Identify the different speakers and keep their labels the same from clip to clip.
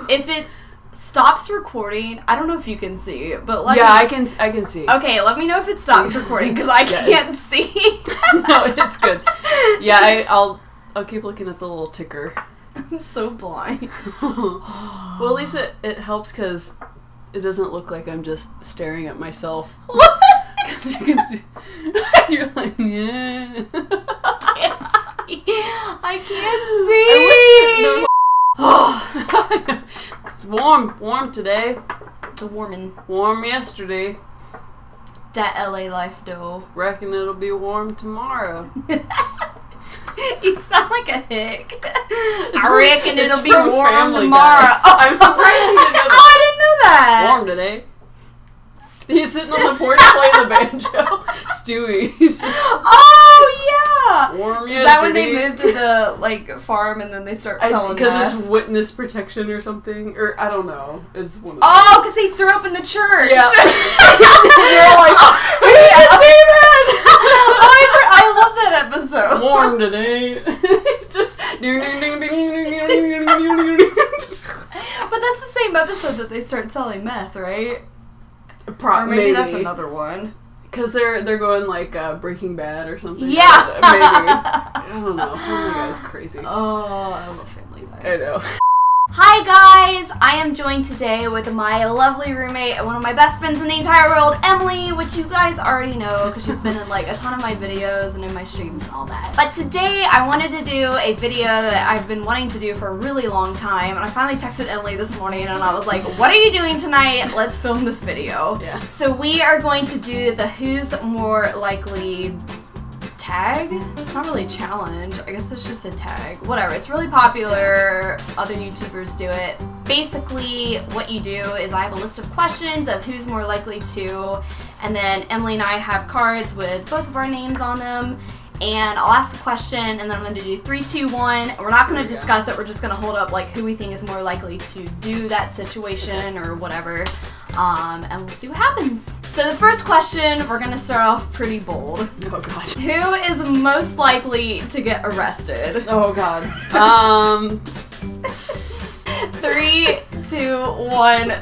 Speaker 1: If it stops recording, I don't know if you can see, but
Speaker 2: I can see.
Speaker 1: Okay, let me know if it stops recording because I can't see.
Speaker 2: No, it's good. Yeah, I'll keep looking at the little ticker.
Speaker 1: I'm so blind.
Speaker 2: Well, at least it helps because it doesn't look like I'm just staring at myself.
Speaker 1: What?
Speaker 2: Because you can see. You're like, yeah.
Speaker 1: I can't see.
Speaker 2: I wish there was it's warm today.
Speaker 1: The
Speaker 2: Warm yesterday.
Speaker 1: That LA life, though.
Speaker 2: Reckon it'll be warm tomorrow.
Speaker 1: You sound like a hick. I reckon it'll be warm tomorrow.
Speaker 2: Oh, I'm surprised you didn't know that.
Speaker 1: Oh, I didn't know that.
Speaker 2: Warm today. He's sitting on the porch playing the banjo. Stewie. He's just,
Speaker 1: oh, yeah.
Speaker 2: Warm yesterday.
Speaker 1: Is that when they moved to the, farm and then they start selling
Speaker 2: because
Speaker 1: meth?
Speaker 2: it's witness protection or something? Or, I don't know. It's one of
Speaker 1: those. Oh, because they threw up in the church.
Speaker 2: Yeah. They're like,
Speaker 1: I love that episode.
Speaker 2: Warm today. It's just ding, ding, ding, ding, ding, ding, ding, ding.
Speaker 1: But that's the same episode that they start selling meth, right?
Speaker 2: Or
Speaker 1: maybe that's another one.
Speaker 2: Because they're going Breaking Bad or something.
Speaker 1: Yeah.
Speaker 2: Maybe. I don't know. Family Guy's crazy.
Speaker 1: Oh, I love Family Guy.
Speaker 2: I know.
Speaker 1: Hi guys! I am joined today with my lovely roommate and one of my best friends in the entire world, Emily, which you guys already know because she's been in a ton of my videos and in my streams and all that. But today I wanted to do a video that I've been wanting to do for a really long time, and I finally texted Emily this morning and I was like, what are you doing tonight? Let's film this video.
Speaker 2: Yeah.
Speaker 1: So we are going to do the Who's More Likely tag? It's not really a challenge. I guess it's just a tag. Whatever. It's really popular. Other YouTubers do it. Basically, what you do is I have a list of questions of who's more likely to, and then Emily and I have cards with both of our names on them, and I'll ask the question, and then I'm going to do 3, 2, 1. We're not going to discuss it. We're just going to hold up who we think is more likely to do that situation or whatever. And we'll see what happens. So the first question, we're gonna start off pretty bold.
Speaker 2: Oh god.
Speaker 1: Who is most likely to get arrested?
Speaker 2: Oh god.
Speaker 1: 3, 2, 1. Damn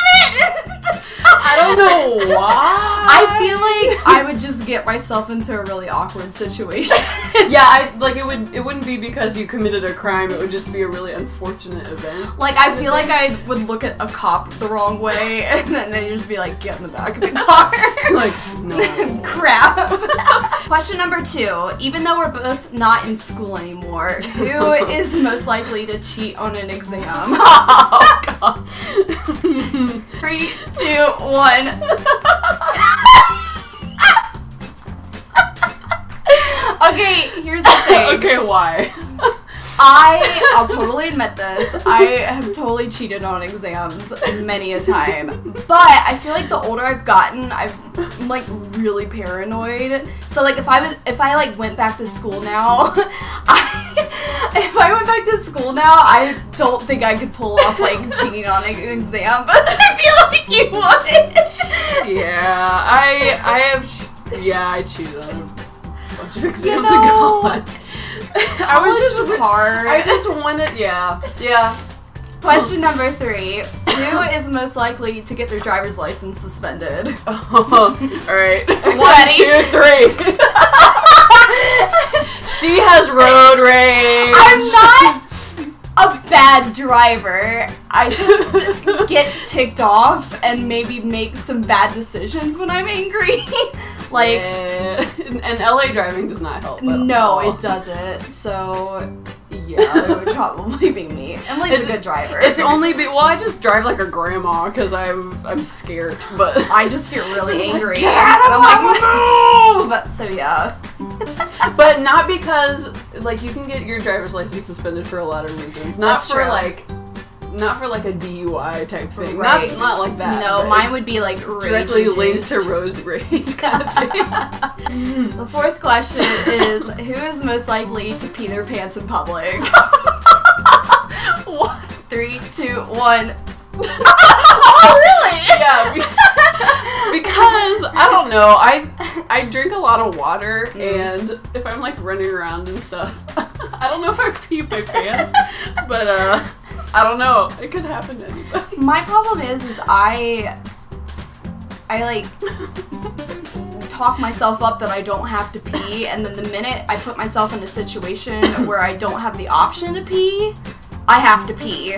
Speaker 1: it!
Speaker 2: I don't know why.
Speaker 1: I feel like I would just get myself into a really awkward situation.
Speaker 2: Yeah, it wouldn't be because you committed a crime, it would just be a really unfortunate event.
Speaker 1: I feel like I would look at a cop the wrong way and then they'd just be like, get in the back of the car.
Speaker 2: No.
Speaker 1: Crap. Question number 2. Even though we're both not in school anymore, who is most likely to cheat on an exam?
Speaker 2: Oh god.
Speaker 1: 3, 2, 1. Okay, here's the thing.
Speaker 2: Okay, why?
Speaker 1: I'll totally admit this. I have totally cheated on exams many a time. But I feel like the older I've gotten, I'm really paranoid. So if I went back to school now, if I went back to school now, I don't think I could pull off cheating on an exam. But I feel like you would.
Speaker 2: Yeah, I cheated on a bunch of exams in college.
Speaker 1: College was hard.
Speaker 2: I just wanted, yeah.
Speaker 1: Question number 3. Who is most likely to get their driver's license suspended?
Speaker 2: Alright. 1, 2, 3. She has road rage.
Speaker 1: I'm not a bad driver. I just get ticked off and maybe make some bad decisions when I'm angry.
Speaker 2: And LA driving does not help.
Speaker 1: No, it doesn't. So, yeah, it would probably be me. Emily's a good driver.
Speaker 2: It's only I just drive like a grandma because I'm scared, but
Speaker 1: I just get really angry.
Speaker 2: And I'm
Speaker 1: move! So yeah.
Speaker 2: But not because you can get your driver's license suspended for a lot of reasons. Not
Speaker 1: That's
Speaker 2: for
Speaker 1: true.
Speaker 2: Not for a DUI type thing.
Speaker 1: Right.
Speaker 2: Not like that.
Speaker 1: No, mine would be
Speaker 2: directly linked to road rage kind of thing.
Speaker 1: The 4th question is, who is most likely to pee their pants in public? 3, 2, 1. Oh, really?
Speaker 2: Yeah. Because I don't know, I drink a lot of water, and if I'm running around and stuff, I don't know if I pee my pants, But I don't know. It could happen to anybody.
Speaker 1: My problem is I like talk myself up that I don't have to pee, and then the minute I put myself in a situation where I don't have the option to pee, I have to pee.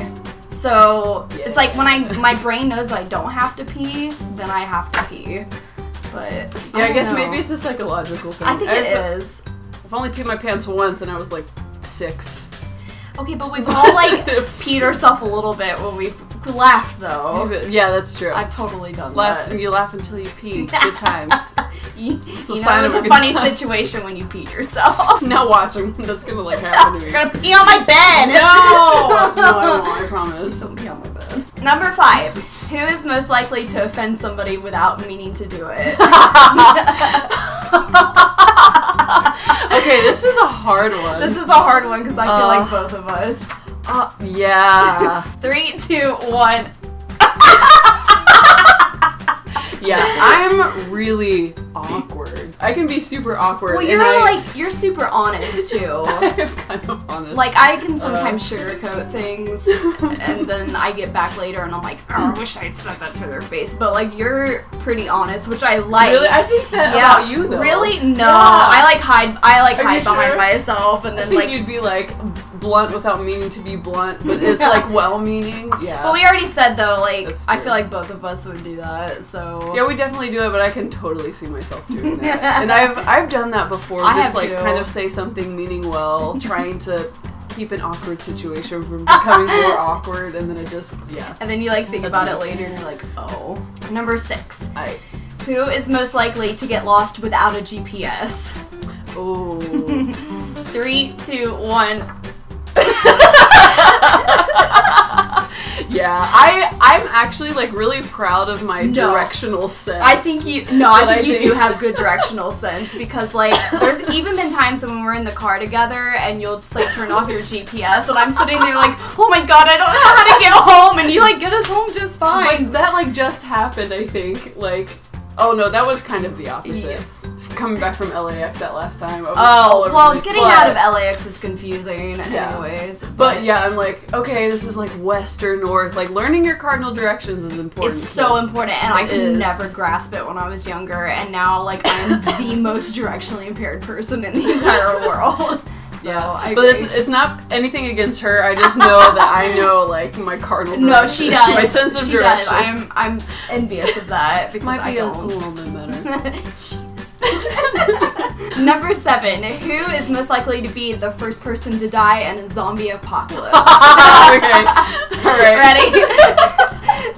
Speaker 1: So it's like when my brain knows I don't have to pee, then I have to pee. But
Speaker 2: yeah, I guess maybe it's a psychological thing.
Speaker 1: I think it is.
Speaker 2: I've only peed my pants once, and I was like 6.
Speaker 1: Okay, but we've all like peed ourselves a little bit when we've laughed, though.
Speaker 2: Yeah, that's true.
Speaker 1: I've totally done that.
Speaker 2: You laugh until you pee. Good times.
Speaker 1: You know, it's a funny situation when you pee yourself.
Speaker 2: Now watching, that's gonna like happen to me.
Speaker 1: You're gonna pee on my bed.
Speaker 2: No, I won't. I promise.
Speaker 1: Don't pee on my bed. Number 5. Who is most likely to offend somebody without meaning to do it?
Speaker 2: Okay, this is a hard one.
Speaker 1: This is a hard one because I feel like both of us.
Speaker 2: Yeah.
Speaker 1: 3, 2, 1.
Speaker 2: Yeah, I'm really awkward. I can be super awkward.
Speaker 1: Well, you're super honest too.
Speaker 2: I'm kind of honest.
Speaker 1: Like I can sometimes sugarcoat things, and then I get back later and I'm like, oh, I wish I'd said that to their face. But like you're pretty honest, which I like.
Speaker 2: Really, I think that about you though.
Speaker 1: Really, no.
Speaker 2: Yeah.
Speaker 1: I hide behind
Speaker 2: sure?
Speaker 1: myself, and then
Speaker 2: I think
Speaker 1: like
Speaker 2: you'd be like blunt without meaning to be blunt, but it's like well-meaning. Yeah.
Speaker 1: But we already said though, like
Speaker 2: That's
Speaker 1: I
Speaker 2: true.
Speaker 1: feel like both of us would do that. So
Speaker 2: yeah, we definitely do it, but I can totally see myself doing that. And I've done that before. Just like kind of say something meaning well, trying to keep an awkward situation from becoming more awkward, and then it just
Speaker 1: And then you like think about it later, and you're like, oh. Number 6. Who is most likely to get lost without a GPS?
Speaker 2: Oh.
Speaker 1: 3, 2, 1.
Speaker 2: Yeah, I'm actually like really proud of my directional sense.
Speaker 1: I think you do have good directional sense, because like there's even been times when we're in the car together and you'll just like turn off your GPS and I'm sitting there like, oh my god, I don't know how to get home, and you like get us home just fine.
Speaker 2: Like that like just happened, I think. Like, oh no, that was kind of the opposite. Coming back from LAX that last time.
Speaker 1: Getting out of LAX is confusing anyways.
Speaker 2: But yeah, I'm like, okay, this is like west or north. Like learning your cardinal directions is important.
Speaker 1: It's so important, and I could never grasp it when I was younger, and now like I'm the most directionally impaired person in the entire world. So, I
Speaker 2: but it's not anything against her. I just know that I know like my cardinal direction.
Speaker 1: No, she does.
Speaker 2: My sense of direction.
Speaker 1: Does. I'm envious of that because
Speaker 2: Might
Speaker 1: I
Speaker 2: be
Speaker 1: don't.
Speaker 2: a little bit better.
Speaker 1: Number 7. Who is most likely to be the first person to die in a zombie apocalypse?
Speaker 2: Okay. Alright.
Speaker 1: Ready?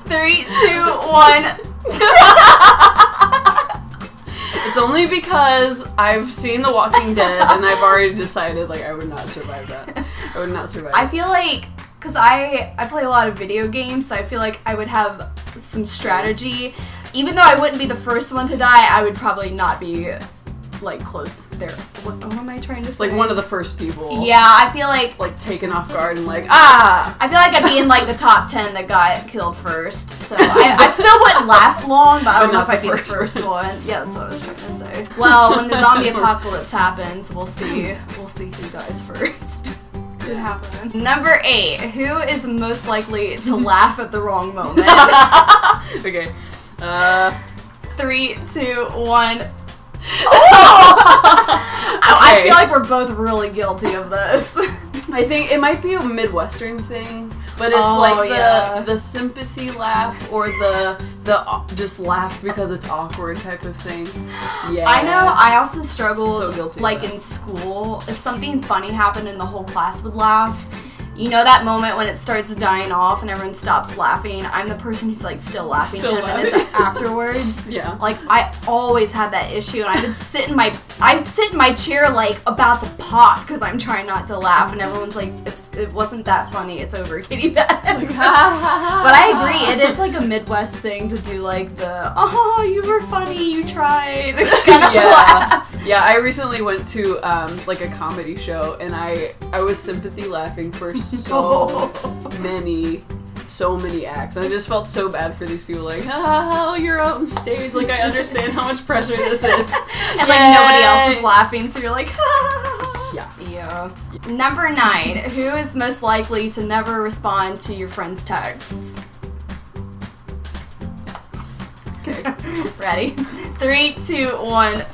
Speaker 1: 3, 2, 1.
Speaker 2: It's only because I've seen The Walking Dead and I've already decided like I would not survive that. I would not survive
Speaker 1: I feel like, because I play a lot of video games, so I feel like I would have some strategy. Even though I wouldn't be the first one to die, I would probably not be like close there. What am I trying to say?
Speaker 2: Like one of the first people.
Speaker 1: Yeah, I feel like
Speaker 2: taken off guard and like I
Speaker 1: feel like I'd be in like the top 10 that got killed first. So I still wouldn't last long, but I don't know if I'd be the first one. Yeah, that's what I was trying to say. Well, when the zombie apocalypse happens, we'll see who dies first. Could happen. Number 8. Who is most likely to laugh at the wrong moment?
Speaker 2: Okay.
Speaker 1: 3, 2, 1.
Speaker 2: Oh!
Speaker 1: I feel like we're both really guilty of this.
Speaker 2: I think it might be a Midwestern thing, but it's the sympathy laugh or the just laugh because it's awkward type of thing. Yeah.
Speaker 1: I know. I also struggled
Speaker 2: so guilty
Speaker 1: like in school. If something funny happened and the whole class would laugh, you know that moment when it starts dying off and everyone stops laughing? I'm the person who's like still laughing 10 minutes afterwards.
Speaker 2: Yeah.
Speaker 1: Like I always had that issue, and I'd sit in my chair like about to pop because I'm trying not to laugh, and everyone's like, it wasn't that funny. It's over, KatieBeth. But I agree, it is like a Midwest thing to do like the you were funny, you tried kind of laugh.
Speaker 2: Yeah, I recently went to like a comedy show, and I was sympathy laughing for so many acts, and I just felt so bad for these people. Like, you're out on stage. Like, I understand how much pressure this is,
Speaker 1: and like nobody else is laughing, so you're like,
Speaker 2: yeah.
Speaker 1: Number 9. Who is most likely to never respond to your friend's texts? Okay. Ready? 3, 2, 1.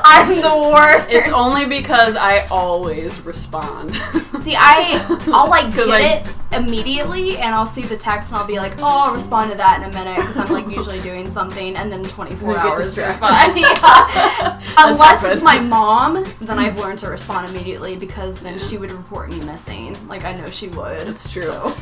Speaker 1: I'm the worst.
Speaker 2: It's only because I always respond.
Speaker 1: See, I'll like get it immediately, and I'll see the text, and I'll be like, oh, I'll respond to that in a minute, because I'm like usually doing something, and then 24 hours go by. Yeah. Unless it's my mom, then I've learned to respond immediately, because then she would report me missing. Like, I know she would.
Speaker 2: That's true.
Speaker 1: So.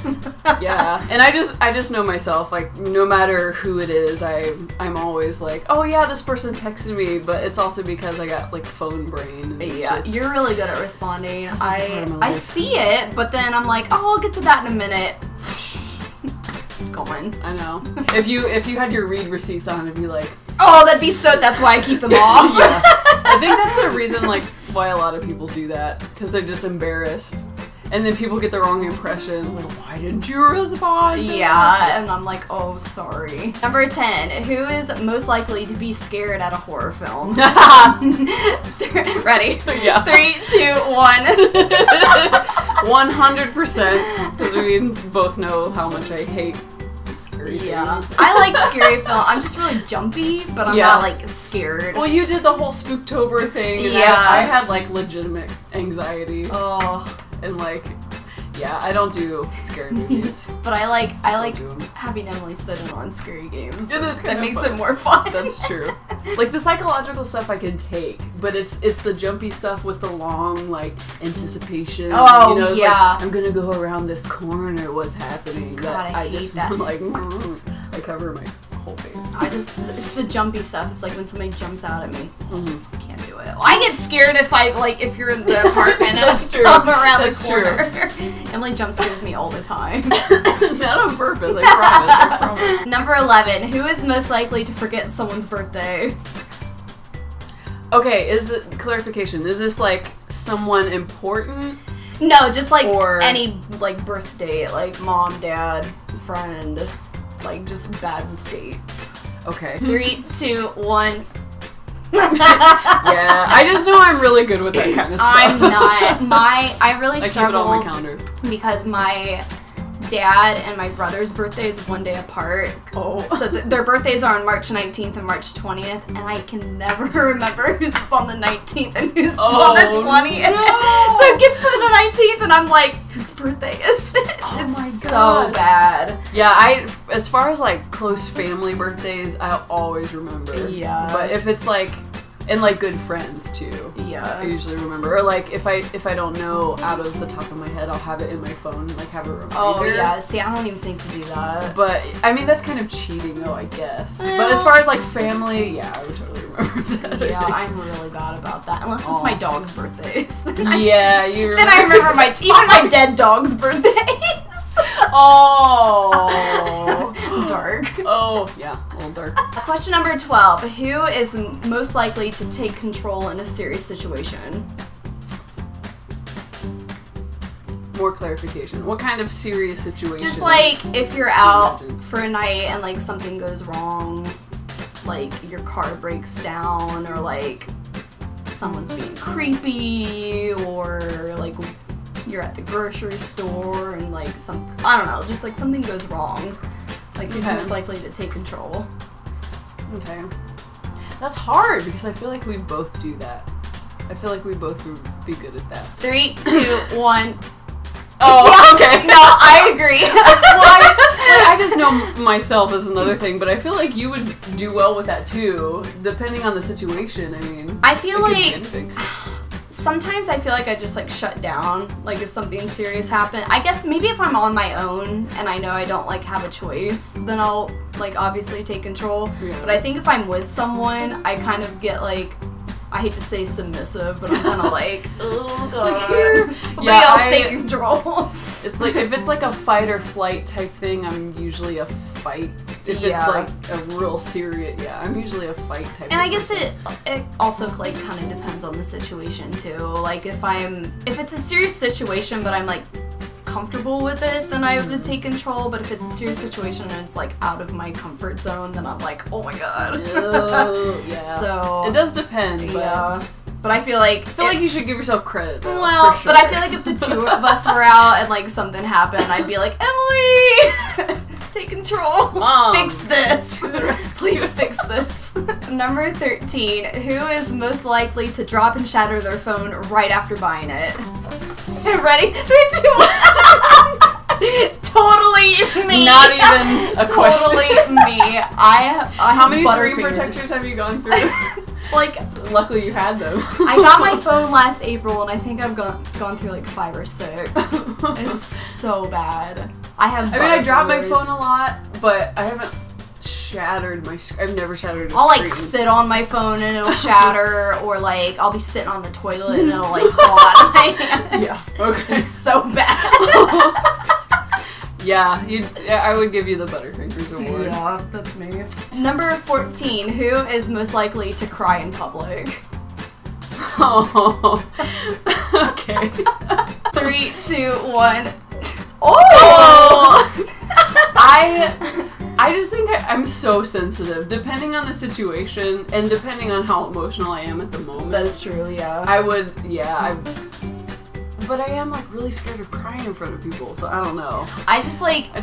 Speaker 2: Yeah, and I just know myself. Like, no matter who it is, I'm always like, oh yeah, this person texted me, but it's also because I got like phone brain. And
Speaker 1: yeah, you're really good at responding. I see it, but then I'm like, oh, I'll get to that in a minute. Gone.
Speaker 2: I know. If you had your read receipts on, it'd be like,
Speaker 1: oh, that'd be so. That's why I keep them off.
Speaker 2: Yeah, I think that's the reason like why a lot of people do that, because they're just embarrassed. And then people get the wrong impression, like, why didn't you respond?
Speaker 1: Yeah, and I'm like, oh, sorry. Number 10, who is most likely to be scared at a horror film? Ready?
Speaker 2: Yeah.
Speaker 1: 3, 2, 1.
Speaker 2: 100%, because we both know how much I hate scary things.
Speaker 1: I like scary film. I'm just really jumpy, but I'm not, like, scared.
Speaker 2: Well, you did the whole Spooktober thing, and I had, like, legitimate anxiety.
Speaker 1: Oh.
Speaker 2: And like, yeah, I don't do scary movies.
Speaker 1: But I like having Emily sit in on scary games.
Speaker 2: That
Speaker 1: makes it more fun.
Speaker 2: That's true. Like the psychological stuff I can take, but it's the jumpy stuff with the long like anticipation.
Speaker 1: Oh,
Speaker 2: you know,
Speaker 1: yeah.
Speaker 2: Like, I'm gonna go around this corner. What's happening?
Speaker 1: God, I hate that.
Speaker 2: I'm like, I cover my whole face.
Speaker 1: It's the jumpy stuff. It's like when somebody jumps out at me. Can't do it. Well, I get scared if you're in the apartment and
Speaker 2: That's true.
Speaker 1: come around
Speaker 2: That's
Speaker 1: the corner. Emily jump scares me all the time.
Speaker 2: Not on purpose, I promise.
Speaker 1: Number 11. Who is most likely to forget someone's birthday?
Speaker 2: Okay, clarification, is this like someone important?
Speaker 1: No, just like any like birthday, like mom, dad, friend, like just bad with dates.
Speaker 2: Okay.
Speaker 1: 3, 2, 1.
Speaker 2: Yeah, I just know I'm really good with that kind of stuff.
Speaker 1: I'm not. I really struggle
Speaker 2: keep it on my calendar.
Speaker 1: Because my dad and my brother's birthdays is one day apart.
Speaker 2: Oh.
Speaker 1: So their birthdays are on March 19th and March 20th, and I can never remember who's on the 19th and who's on the 20th.
Speaker 2: No.
Speaker 1: So it gets to the 19th and I'm like, whose birthday is it? It's so bad.
Speaker 2: Yeah, as far as like close family birthdays, I'll always remember.
Speaker 1: Yeah.
Speaker 2: But if it's like, and like good friends too.
Speaker 1: Yeah.
Speaker 2: I usually remember. Or like if I don't know out of the top of my head, I'll have it in my phone and like have a reminder.
Speaker 1: Oh yeah, see I don't even think to do that.
Speaker 2: But I mean that's kind of cheating though, I guess. But as far as like family, yeah, I would totally remember that.
Speaker 1: Yeah, I'm really bad about that. Unless it's my dog's birthdays.
Speaker 2: Then I
Speaker 1: remember even my dead dog's birthdays.
Speaker 2: Oh.
Speaker 1: Dark.
Speaker 2: Oh, yeah, a little dark.
Speaker 1: Question number 12. Who is most likely to take control in a serious situation?
Speaker 2: More clarification. What kind of serious situation?
Speaker 1: Just like if you're out for a night and like something goes wrong, like your car breaks down, or like someone's being creepy, or like you're at the grocery store and like I don't know, just like something goes wrong. Like who's most likely to take control?
Speaker 2: Okay. That's hard because I feel like we both do that. I feel like we both would be good at that. 3, 2, 1.
Speaker 1: Oh, yeah. Okay. No, I agree.
Speaker 2: Well, I just know myself is another thing, but I feel like you would do well with that too, depending on the situation. I mean,
Speaker 1: I feel like sometimes I feel like I just like shut down, like if something serious happened. I guess maybe if I'm on my own and I know I don't like have a choice, then I'll like obviously take control. Yeah. But I think if I'm with someone, I kind of get like, I hate to say submissive, but I'm kind of like, oh god, somebody else take control.
Speaker 2: It's like, if it's like a fight or flight type thing, I'm usually a fight. If it's like a real serious, I'm usually a fight type.
Speaker 1: And I guess it also like kind of depends on the situation too. Like if it's a serious situation, but I'm like comfortable with it, then I would take control. But if it's a serious situation and it's like out of my comfort zone, then I'm like, oh my god.
Speaker 2: Oh, yeah.
Speaker 1: So
Speaker 2: it does depend. But
Speaker 1: But I feel like
Speaker 2: you should give yourself credit though.
Speaker 1: Well,
Speaker 2: for sure.
Speaker 1: but I feel like if the two of us were out and like something happened, I'd be like, Emily, take control.
Speaker 2: Mom,
Speaker 1: fix this. Please fix this. Number 13. Who is most likely to drop and shatter their phone right after buying it? Ready? 3, 2, 1. Totally me.
Speaker 2: Not even a question.
Speaker 1: Totally me.
Speaker 2: How many screen
Speaker 1: butterfingers.
Speaker 2: protectors have you gone through?
Speaker 1: Like,
Speaker 2: luckily you had them.
Speaker 1: I got my phone last April, and I think I've gone through like 5 or 6. It's so bad.
Speaker 2: I dropped my phone a lot, but I haven't shattered my screen. I've never shattered a
Speaker 1: I'll
Speaker 2: screen.
Speaker 1: like sit on my phone and it'll shatter, or like I'll be sitting on the toilet and it'll like fall out of my hands.
Speaker 2: Yeah. Okay.
Speaker 1: It's so bad.
Speaker 2: Yeah, I would give you the Butterfingers award.
Speaker 1: Yeah, that's me. Number 14. Who is most likely to cry in public?
Speaker 2: Oh. Okay.
Speaker 1: 3, 2, 1. Oh!
Speaker 2: I just think I'm so sensitive, depending on the situation and depending on how emotional I am at the moment.
Speaker 1: That's true, yeah.
Speaker 2: But I am like really scared of crying in front of people, so I don't know.
Speaker 1: I just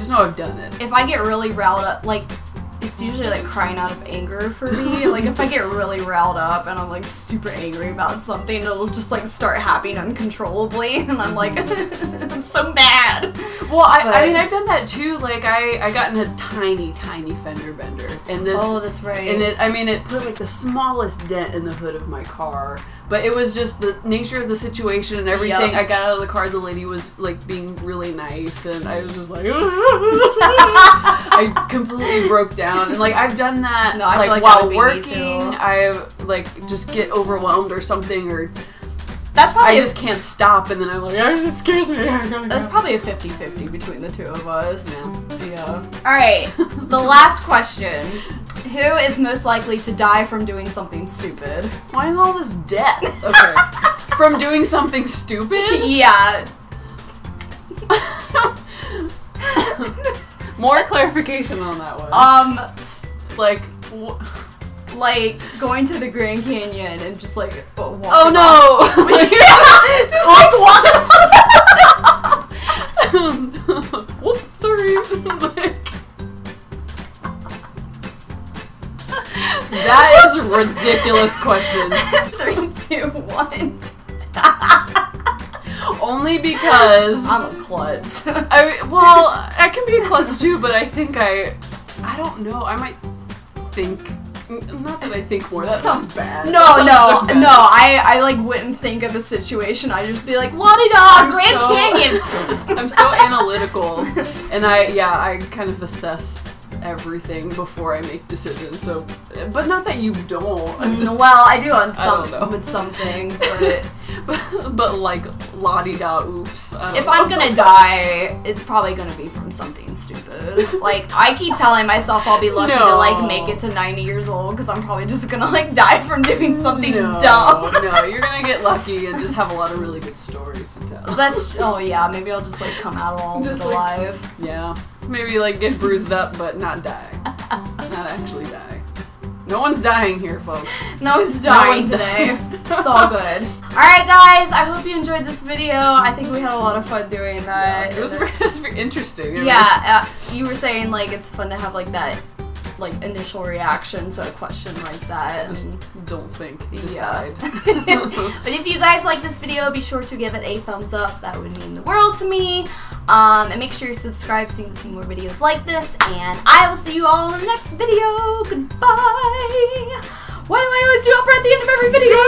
Speaker 2: know I've done it.
Speaker 1: If I get really riled up, like, it's usually like crying out of anger for me. Like if I get really riled up and I'm like super angry about something, it'll just like start happening uncontrollably, and I'm like, I'm so mad.
Speaker 2: Well, I mean, I've done that too. Like I got in a tiny fender bender, and this.
Speaker 1: Oh, that's right.
Speaker 2: And it put like the smallest dent in the hood of my car. But it was just the nature of the situation and everything. Yep. I got out of the car, the lady was like being really nice, and I was just like, I completely broke down. And like I've done that,
Speaker 1: no, I
Speaker 2: like while working, I like just get overwhelmed or something, or
Speaker 1: that's probably
Speaker 2: I just can't stop, and then I'm like, it just scares me.
Speaker 1: That's probably a 50-50 between the two of us. Yeah. All right, the last question. Who is most likely to die from doing something stupid?
Speaker 2: Why is all this death? Okay. From doing something stupid?
Speaker 1: Yeah.
Speaker 2: More clarification on that one.
Speaker 1: Like going to the Grand Canyon and just like walking.
Speaker 2: Oh no! Just like walking. Whoops, sorry. That is a ridiculous question.
Speaker 1: 3, 2, 1.
Speaker 2: Only because
Speaker 1: I'm a klutz.
Speaker 2: I can be a klutz too, but I think I don't know. I might think. Not that I think more. That sounds bad.
Speaker 1: No. I like wouldn't think of a situation. I'd just be like, la-di-da, Grand Canyon.
Speaker 2: I'm so analytical, and I kind of assess everything before I make decisions. So, but not that you don't.
Speaker 1: Well, I do on some with some things,
Speaker 2: but like la-di-da, oops.
Speaker 1: If I'm gonna die, it's probably gonna be from something stupid. Like I keep telling myself I'll be lucky to like make it to 90 years old because I'm probably just gonna like die from doing something dumb.
Speaker 2: No, you're gonna get lucky and just have a lot of really good stories to tell.
Speaker 1: Maybe I'll just like come out all alive.
Speaker 2: Yeah. Maybe like get bruised up but not die. Not actually die. No one's dying here, folks.
Speaker 1: No one's dying today. It's all good. Alright guys, I hope you enjoyed this video. I think we had a lot of fun doing that.
Speaker 2: Yeah, it was very interesting.
Speaker 1: Yeah, you were saying like it's fun to have like that like initial reaction to a question like that.
Speaker 2: Just don't think, decide.
Speaker 1: But if you guys like this video, be sure to give it a thumbs up. That would mean the world to me. And make sure you're subscribed so you can see more videos like this. And I will see you all in the next video. Goodbye. Why do I always do Oprah at the end of every video?